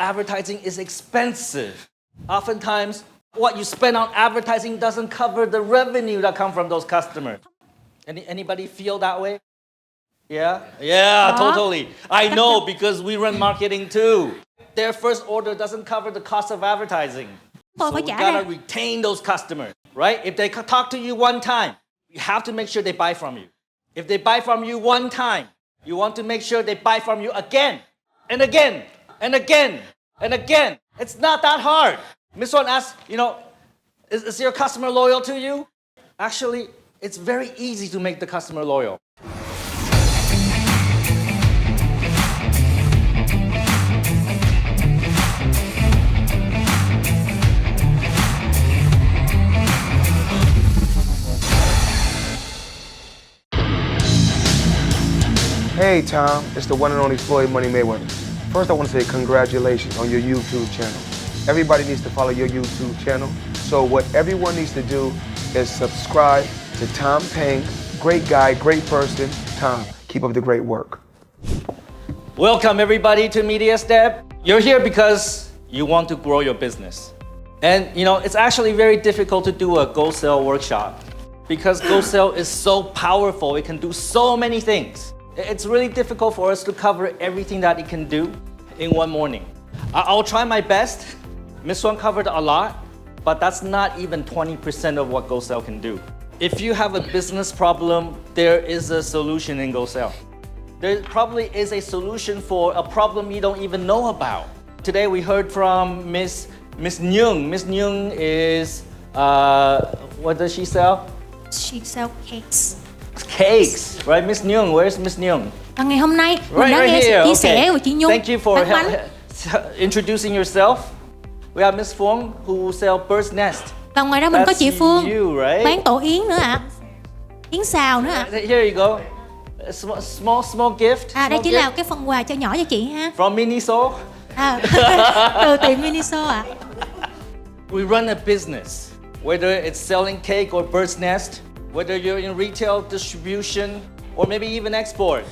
advertising is expensive. Oftentimes, what you spend on advertising doesn't cover the revenue that come from those customers. Anybody feel that way? Yeah, totally. I know because we run marketing too. Their first order doesn't cover the cost of advertising. So we gotta retain those customers, right? If they talk to you one time, you have to make sure they buy from you. If they buy from you one time, you want to make sure they buy from you again, and again, and again, and again. It's not that hard. Miss One asks, is your customer loyal to you? Actually, it's very easy to make the customer loyal. Hey Tom, it's the one and only Floyd Money Mayweather. First I want to say congratulations on your YouTube channel. Everybody needs to follow your YouTube channel. So what everyone needs to do is subscribe to Tom Peng. Great guy, great person. Tom, keep up the great work. Welcome everybody to Media Step. You're here because you want to grow your business. And it's actually very difficult to do a Go Sell workshop because Go Sell is so powerful. It can do so many things. It's really difficult for us to cover everything that it can do in one morning. I'll try my best. Miss One covered a lot, but that's not even 20% of what Go Sell can do. If you have a business problem, there is a solution in Go Sell. There probably is a solution for a problem you don't even know about. Today we heard from Miss Nyung. Miss Nyung is, what does she sell? She sells cakes. Cakes, right? Miss Nyung, where's Miss Nyung? Và ngày hôm nay mình đã nghe sự chia sẻ của chị Nhung. Thank you for bán bánh. introducing yourself. We have Miss Peng who sell bird's nest. Và ngoài ra mình có chị Phương right? bán tổ yến nữa ạ. Yến xào nữa ạ. Here you go. A small gift. Đây chỉ là cái phần quà cho nhỏ cho chị ha. From Miniso. Từ tiệm Miniso ạ. We run a business, whether it's selling cake or bird's nest. Whether you're in retail, distribution, or maybe even export,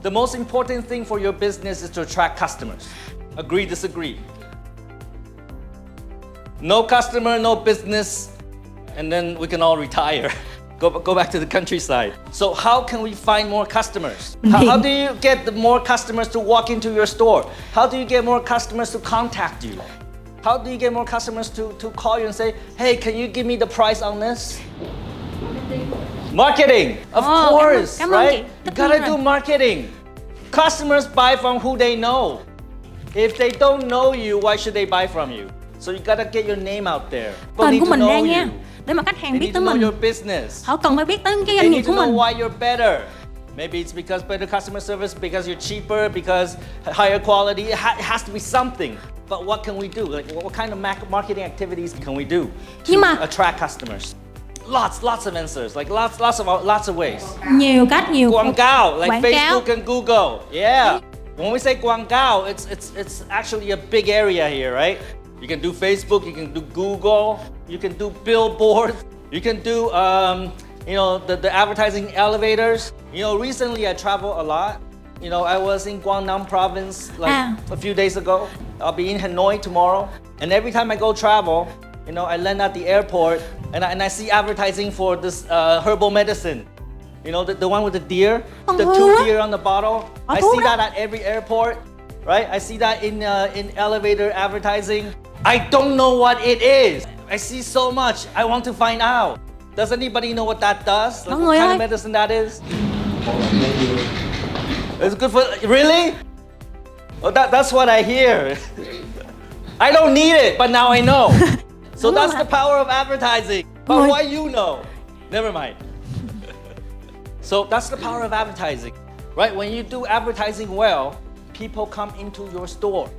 the most important thing for your business is to attract customers. Agree, disagree? No customer, no business, and then we can all retire. Go back to the countryside. So how can we find more customers? How do you get the more customers to walk into your store? How do you get more customers to contact you? How do you get more customers to call you and say, hey, can you give me the price on this? Marketing, of course, right? You gotta do marketing. Customers buy from who they know. If they don't know you, why should they buy from you? So you gotta get your name out there. Tên của mình ra nha, để mà khách hàng biết tới mình. Họ cần phải biết tới cái doanh nghiệp của mình. They need to know why you're better. Maybe it's because better customer service, because you're cheaper, because higher quality. It has to be something. But what can we do? Like, what kind of marketing activities can we do to attract customers? Lots of answers, like lots of ways. Nhiều cách, nhiều quảng cáo, like Facebook and Google. Yeah. When we say quảng cáo, it's actually a big area here, right? You can do Facebook, you can do Google, you can do billboards, you can do the advertising elevators. Recently I travel a lot. I was in Guangdong province a few days ago. I'll be in Hanoi tomorrow, and every time I go travel, I land at the airport and I see advertising for this herbal medicine. The one with the deer, the 2 deer on the bottle. I see that at every airport, right? I see that in elevator advertising. I don't know what it is. I see so much. I want to find out. Does anybody know what that does? Like what kind of medicine that is? It's good for, really? Oh, that's what I hear. I don't need it, but now I know. So that's the power of advertising. But why you know? Never mind. So that's the power of advertising, right? When you do advertising well, people come into your store.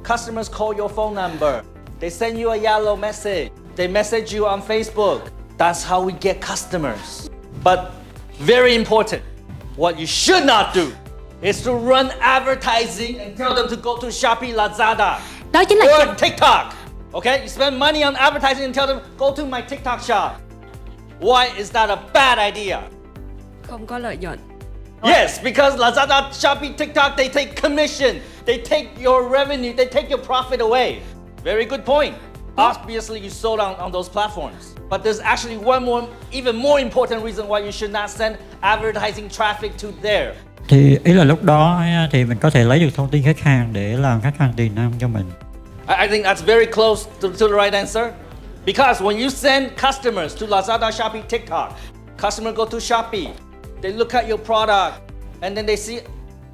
Customers call your phone number. They send you a yellow message. They message you on Facebook. That's how we get customers. But very important, what you should not do is to run advertising and tell them to go to Shopee, Lazada, or TikTok. Okay, you spend money on advertising and tell them, go to my TikTok shop. Why is that a bad idea? Không có lợi nhuận. Yes, because Lazada, Shopee, TikTok, they take commission. They take your revenue, they take your profit away. Very good point. Obviously, you sold on those platforms. But there's actually one more, even more important reason why you should not send advertising traffic to there. Thì ý là lúc đó thì mình có thể lấy được thông tin khách hàng để làm khách hàng tiền năng cho mình. I think that's very close to the right answer. Because when you send customers to Lazada, Shopee, TikTok, customer go to Shopee, they look at your product, and then they see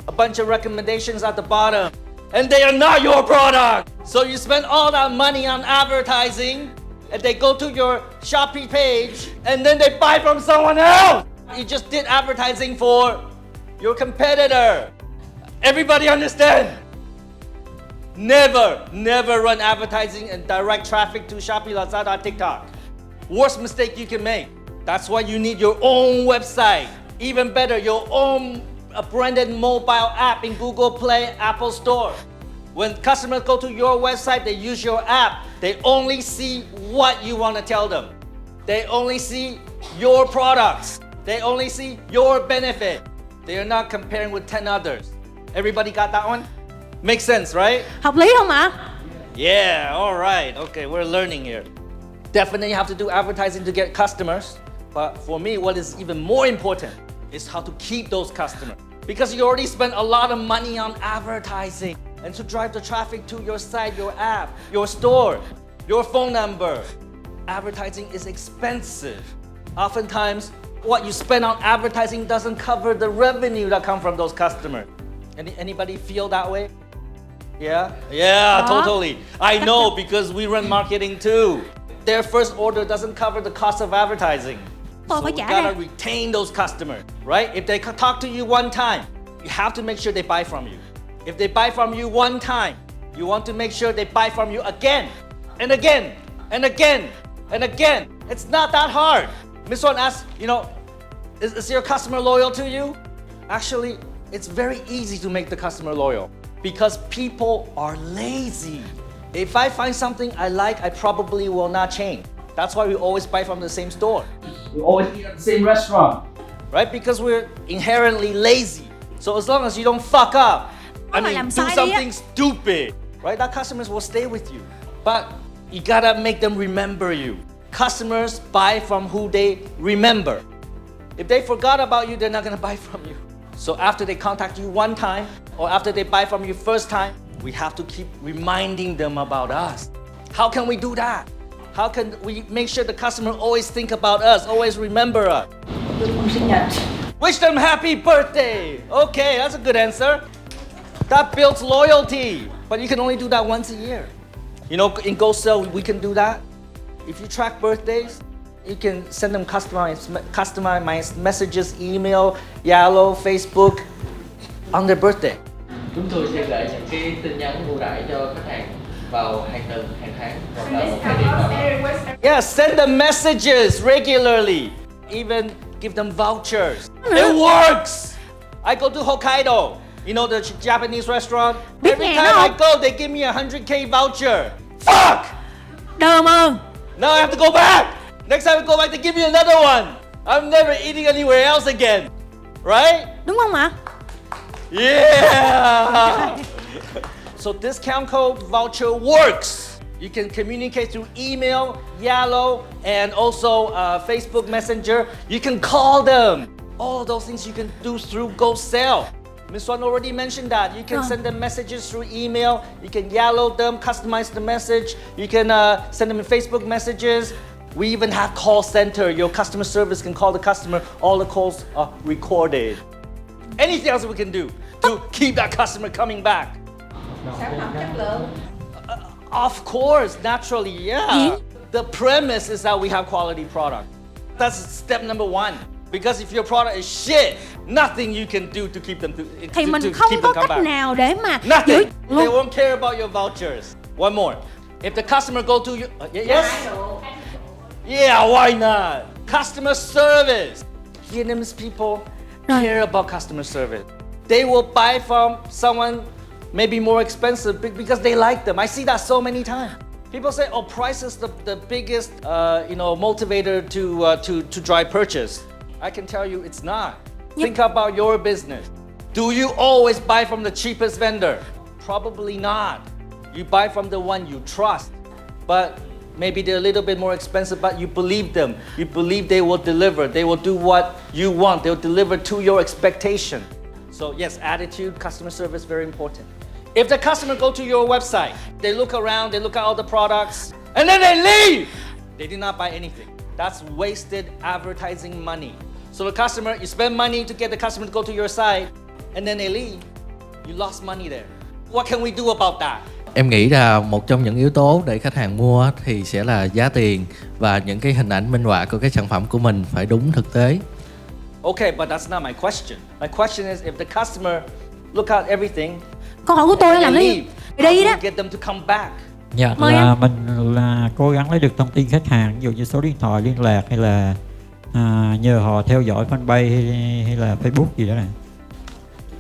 a bunch of recommendations at the bottom, and they are not your product. So you spend all that money on advertising, and they go to your Shopee page, and then they buy from someone else. You just did advertising for your competitor. Everybody understand? Never run advertising and direct traffic to Shopee, Lazada, TikTok. Worst mistake you can make. That's why you need your own website. Even better, your own branded mobile app in Google Play, Apple Store. When customers go to your website, they use your app. They only see what you want to tell them. They only see your products. They only see your benefit. They are not comparing with 10 others. Everybody got that one? Makes sense, right? Hợp lý không ạ? Yeah, all right. Okay, we're learning here. Definitely have to do advertising to get customers. But for me, what is even more important is how to keep those customers. Because you already spent a lot of money on advertising and to drive the traffic to your site, your app, your store, your phone number. Advertising is expensive. Oftentimes, what you spend on advertising doesn't cover the revenue that come from those customers. Anybody feel that way? Yeah, totally. I know because we run marketing too. Their first order doesn't cover the cost of advertising. So you gotta retain those customers, right? If they talk to you one time, you have to make sure they buy from you. If they buy from you one time, you want to make sure they buy from you again, and again, and again, and again. It's not that hard. Miss One asks, is your customer loyal to you? Actually, it's very easy to make the customer loyal because people are lazy. If I find something I like, I probably will not change. That's why we always buy from the same store. We always eat at the same restaurant, right? Because we're inherently lazy. So as long as you don't fuck up, do something stupid, right? That customers will stay with you. But you gotta make them remember you. Customers buy from who they remember. If they forgot about you, they're not gonna buy from you. So after they contact you one time, or after they buy from you first time, we have to keep reminding them about us. How can we do that? How can we make sure the customer always think about us, always remember us? Wish them happy birthday. Okay, that's a good answer. That builds loyalty, but you can only do that once a year. In GoSell, we can do that. If you track birthdays, you can send them customized messages, email, Yalo, Facebook on their birthday. Chúng tôi sẽ gửi những cái tin nhắn ưu đãi cho khách hàng vào hàng tuần, hàng tháng hoặc là một cái điểm nào. Yeah, send them messages regularly. Even give them vouchers. It works. I go to Hokkaido, the Japanese restaurant. Every time I go, they give me a 100K voucher. Fuck! Đờm ơn. Now I have to go back. Next time I go back, they give me another one. I'm never eating anywhere else again. Right? Đúng không ạ? Yeah! So discount code voucher works. You can communicate through email, Yalo, and also Facebook Messenger. You can call them. All of those things you can do through GoSell. Miss One already mentioned that. You can send them messages through email. You can Yalo them, customize the message. You can send them in Facebook messages. We even have call center. Your customer service can call the customer. All the calls are recorded. Anything else we can do to keep that customer coming back? Of course, naturally, yeah. The premise is that we have quality product. That's step number one. Because if your product is shit, nothing you can do to keep them to Thì mình keep không them có come cách back. nào để mà Nothing. They won't care about your vouchers. One more. If the customer go to you, yes? Yeah, why not? Customer service. Vietnamese people care about customer service. They will buy from someone maybe more expensive because they like them. I see that so many times. People say, "Oh, price is the biggest, motivator to drive purchase." I can tell you, it's not. Think about your business. Do you always buy from the cheapest vendor? Probably not. You buy from the one you trust, but maybe they're a little bit more expensive, but you believe them. You believe they will deliver. They will do what you want. They'll deliver to your expectation. So yes, attitude, customer service, very important. If the customer go to your website, they look around, they look at all the products, and then they leave. They did not buy anything. That's wasted advertising money. So the customer, you spend money to get the customer to go to your site, and then they leave. You lost money there. What can we do about that? Em nghĩ là một trong những yếu tố để khách hàng mua thì sẽ là giá tiền và những cái hình ảnh minh họa của cái sản phẩm của mình phải đúng thực tế. Okay, but that's not my question. My question is if the customer look at everything, Câu hỏi của tôi là làm đi đó. get them to come back. Dạ, Mời là anh. mình là cố gắng lấy được thông tin khách hàng, ví dụ như số điện thoại liên lạc hay là nhờ họ theo dõi fanpage hay là Facebook gì đó này.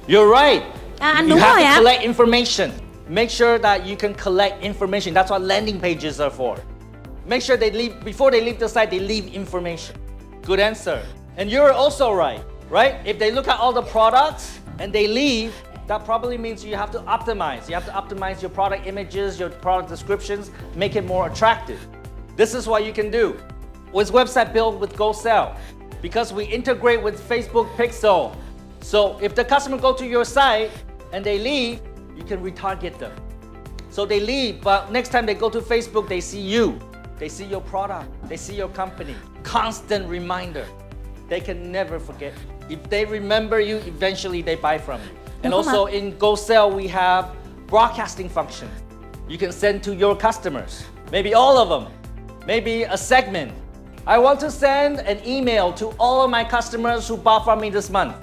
You're right. Anh You đúng have rồi to ạ. collect information. Make sure that you can collect information. That's what landing pages are for. Make sure they leave, before they leave the site, they leave information. Good answer. And you're also right? If they look at all the products and they leave, that probably means you have to optimize. You have to optimize your product images, your product descriptions, make it more attractive. This is what you can do. Was website built with GoSell? Because we integrate with Facebook Pixel. So if the customer go to your site and they leave, you can retarget them. So they leave, but next time they go to Facebook, they see you. They see your product. They see your company. Constant reminder. They can never forget. If they remember you, eventually they buy from you. And also in GoSell, we have broadcasting function. You can send to your customers, maybe all of them, maybe a segment. I want to send an email to all of my customers who bought from me this month.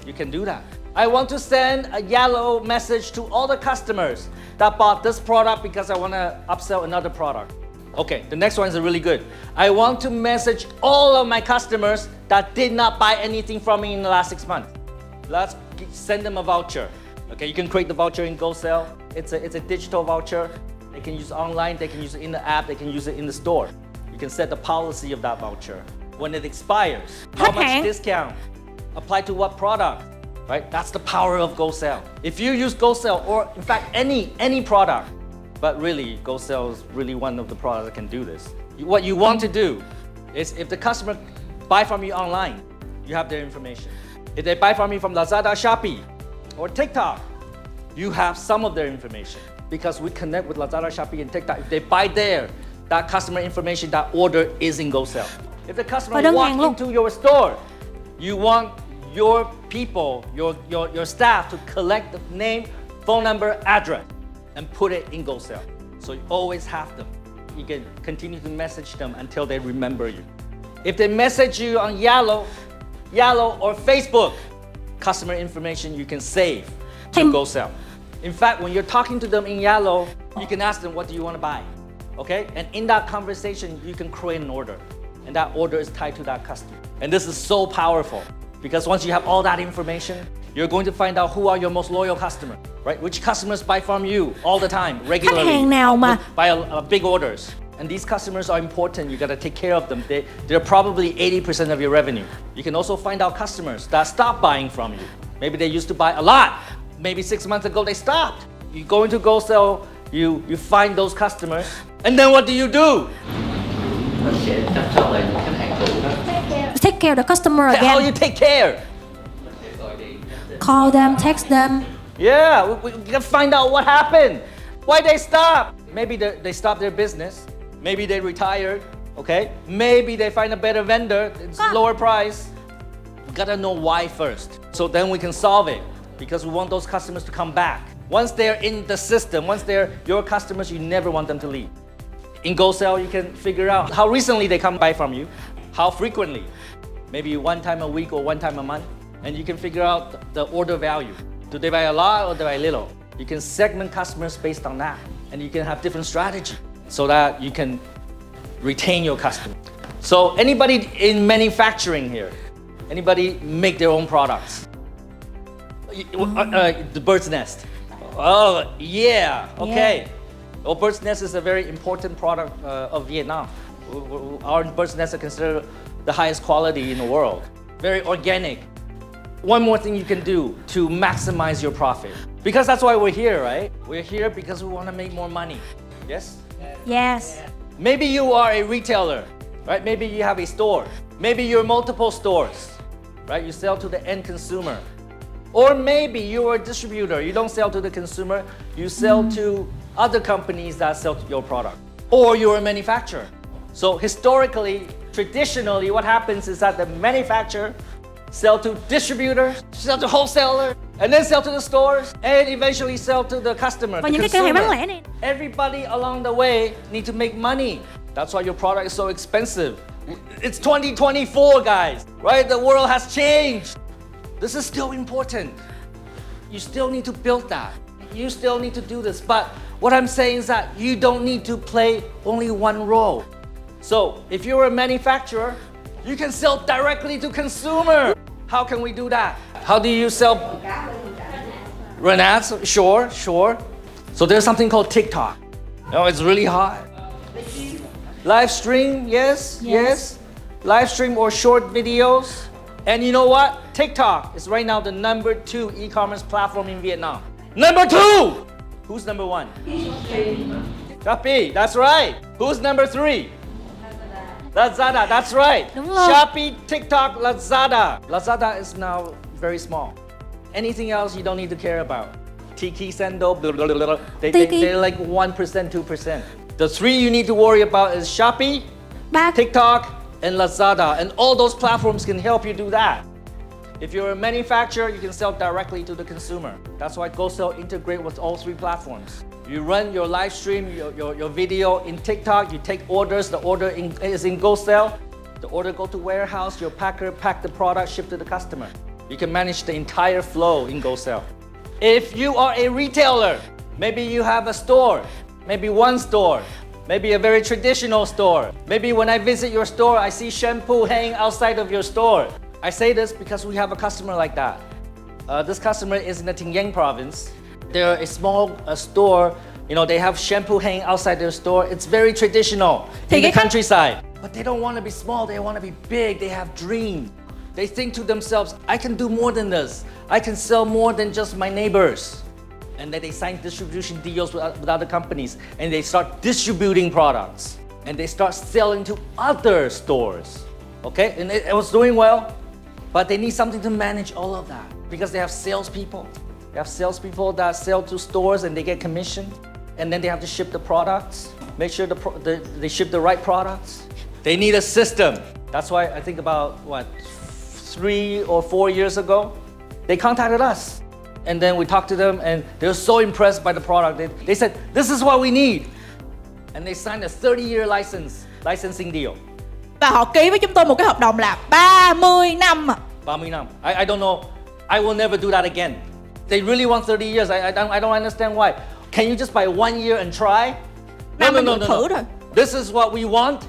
You can do that. I want to send a yellow message to all the customers that bought this product because I want to upsell another product. Okay, the next one is really good. I want to message all of my customers that did not buy anything from me in the last 6 months. Let's send them a voucher. Okay, you can create the voucher in GoSell. It's a digital voucher. They can use online, they can use it in the app, they can use it in the store. You can set the policy of that voucher. When it expires, how much discount? Apply to what product? Right? That's the power of GoSell. If you use GoSell, or in fact any product, but really GoSell is really one of the products that can do this. What you want to do is if the customer buy from you online, you have their information. If they buy from you from Lazada, Shopee, or TikTok, you have some of their information because we connect with Lazada, Shopee, and TikTok. If they buy there, that customer information, that order is in GoSell. If the customer walks into your store, you want your people, your staff to collect the name, phone number, address, and put it in GoSell. So you always have them. You can continue to message them until they remember you. If they message you on Yellow or Facebook, customer information you can save to GoSell. In fact, when you're talking to them in Yellow, you can ask them, what do you want to buy? Okay? And in that conversation, you can create an order. And that order is tied to that customer. And this is so powerful because once you have all that information, you're going to find out who are your most loyal customers, right? Which customers buy from you all the time, regularly. Khách hàng nào mà buy big orders. And these customers are important. You got to take care of them. They're probably 80% of your revenue. You can also find out customers that stop buying from you. Maybe they used to buy a lot. Maybe 6 months ago they stopped. You go into GoSell, you find those customers, and then what do? Mình sẽ chăm sóc lại những khách hàng cũ đó. take care of the customer How again. you take care? Mình sẽ gọi điện, nhắn tin. Call them, text them. Yeah, we can find out what happened. Why they stopped? Maybe they stopped their business. Maybe they retired. Okay. Maybe they find a better vendor. It's lower price. We gotta know why first. So then we can solve it because we want those customers to come back. Once they're in the system, once they're your customers, you never want them to leave. In GoSell, you can figure out how recently they come buy from you, how frequently, maybe one time a week or one time a month, and you can figure out the order value. Do they buy a lot or do they buy little? You can segment customers based on that, and you can have different strategy so that you can retain your customer. So anybody in manufacturing here, anybody make their own products? The bird's nest. Oh, yeah, okay. Yeah. Well, bird's nest is a very important product of Vietnam. Our bird's nest are considered the highest quality in the world. Very organic, one more thing you can do to maximize your profit. Because that's why we're here, right? We're here because we want to make more money. Yes? Yes. Maybe you are a retailer, right? Maybe you have a store. Maybe you're multiple stores, right? You sell to the end consumer. Or maybe you're a distributor. You don't sell to the consumer. You sell to other companies that sell your product. Or you're a manufacturer. So historically, traditionally, what happens is that the manufacturer sell to distributors, sell to wholesalers, and then sell to the stores, and eventually sell to the customer, Và the những cái cửa hàng bán consumer. lẻ này. Everybody along the way need to make money. That's why your product is so expensive. It's 2024, guys, right? The world has changed. This is still important. You still need to build that. You still need to do this. But what I'm saying is that you don't need to play only one role. So if you're a manufacturer, you can sell directly to consumer. How can we do that? How do you sell? Run ads? Sure. So there's something called TikTok. It's really hot. Live stream, yes. Live stream or short videos. And you know what? TikTok is right now the number 2 e-commerce platform in Vietnam. Number 2! Who's number 1? Shopee, that's right. Who's number 3? Lazada, that's right. Đúng rồi. Shopee, TikTok, Lazada. Lazada is now very small. Anything else you don't need to care about. Tiki, Sendo, blah, blah, blah, blah. They're like 1%, 2%. The 3 you need to worry about is Shopee, TikTok, and Lazada. And all those platforms can help you do that. If you're a manufacturer, you can sell directly to the consumer. That's why GoSell integrate with all 3 platforms. You run your live stream, your video in TikTok, you take orders, the order is in GoSell. The order go to warehouse, your packer pack the product, ship to the customer. You can manage the entire flow in GoSell. If you are a retailer, maybe you have a store, maybe one store, maybe a very traditional store. Maybe when I visit your store, I see shampoo hanging outside of your store. I say this because we have a customer like that. This customer is in the Peng province. They're a small store. They have shampoo hanging outside their store. It's very traditional in the countryside. But they don't want to be small. They want to be big. They have dreams. They think to themselves, I can do more than this. I can sell more than just my neighbors. And then they sign distribution deals with other companies. And they start distributing products. And they start selling to other stores. Okay? And it was doing well. But they need something to manage all of that. Because they have salespeople. They have salespeople that sell to stores and they get commission. And then they have to ship the products. Make sure they ship the right products. They need a system. That's why I think about, 3 or 4 years ago, they contacted us. And then we talked to them and they were so impressed by the product. They said, this is what we need. And they signed a 30-year licensing deal. Và họ ký với chúng tôi một cái hợp đồng là 30 năm. 30 năm. I don't know. I will never do that again. They really want 30 years. I don't understand why. Can you just buy 1 year and try? No. Thử rồi. This is what we want.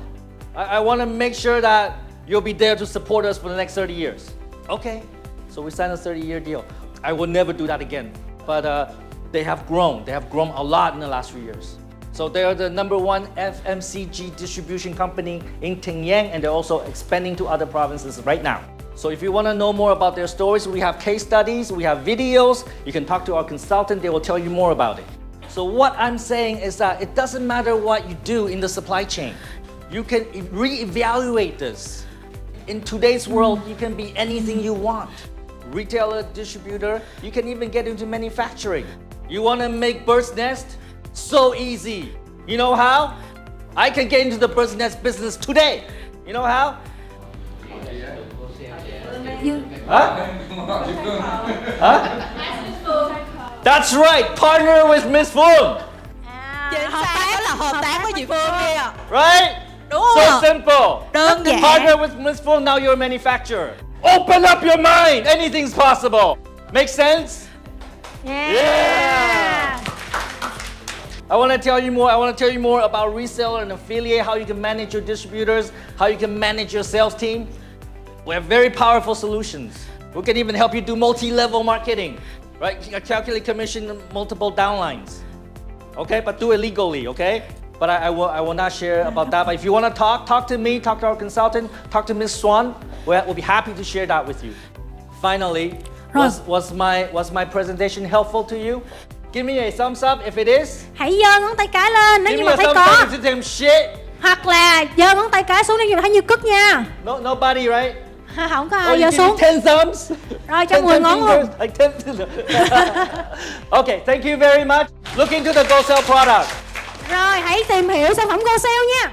I want to make sure that you'll be there to support us for the next 30 years. Okay. So we signed a 30-year deal. I will never do that again. But they have grown. They have grown a lot in the last few years. So they are the number 1 FMCG distribution company in Peng, and they're also expanding to other provinces right now. So if you want to know more about their stories, we have case studies, we have videos. You can talk to our consultant, they will tell you more about it. So what I'm saying is that it doesn't matter what you do in the supply chain. You can reevaluate this. In today's world, you can be anything you want. Retailer, distributor, you can even get into manufacturing. You want to make bird's nest? So easy. You know how? I can get into the bird's nest business today. You know how? That's right. Partner with Miss Phương. Chính xác là hợp tác với chị Phương kia. Right? Đúng So không? simple. Đơn giản. Partner with Miss Phương. Now you're a manufacturer. Open up your mind. Anything's possible. Make sense? Yeah. I want to tell you more. I want to tell you more about reseller and affiliate, how you can manage your distributors, how you can manage your sales team. We have very powerful solutions. We can even help you do multi-level marketing, right? Calculate commission, multiple downlines. Okay, but do it legally, okay? But I will not share about that. But if you want to talk to me, talk to our consultant, talk to Ms. Swan. We'll be happy to share that with you. Finally, Rồi. was my presentation helpful to you? Give me a thumbs up if it is. Hãy giơ ngón tay cái lên nếu Give như me mà a thấy thumbs có, up if it's shit. hoặc là giơ ngón tay cái xuống nếu như mà thấy như cức nha. Nobody, right? Không có Oh, ai you giơ give me xuống. 10 thumbs. Rồi cho 10 10 ngón fingers, luôn. like 10. Okay, thank you very much. Look into the Go Sell product. Rồi hãy tìm hiểu sản phẩm Go Sale nha.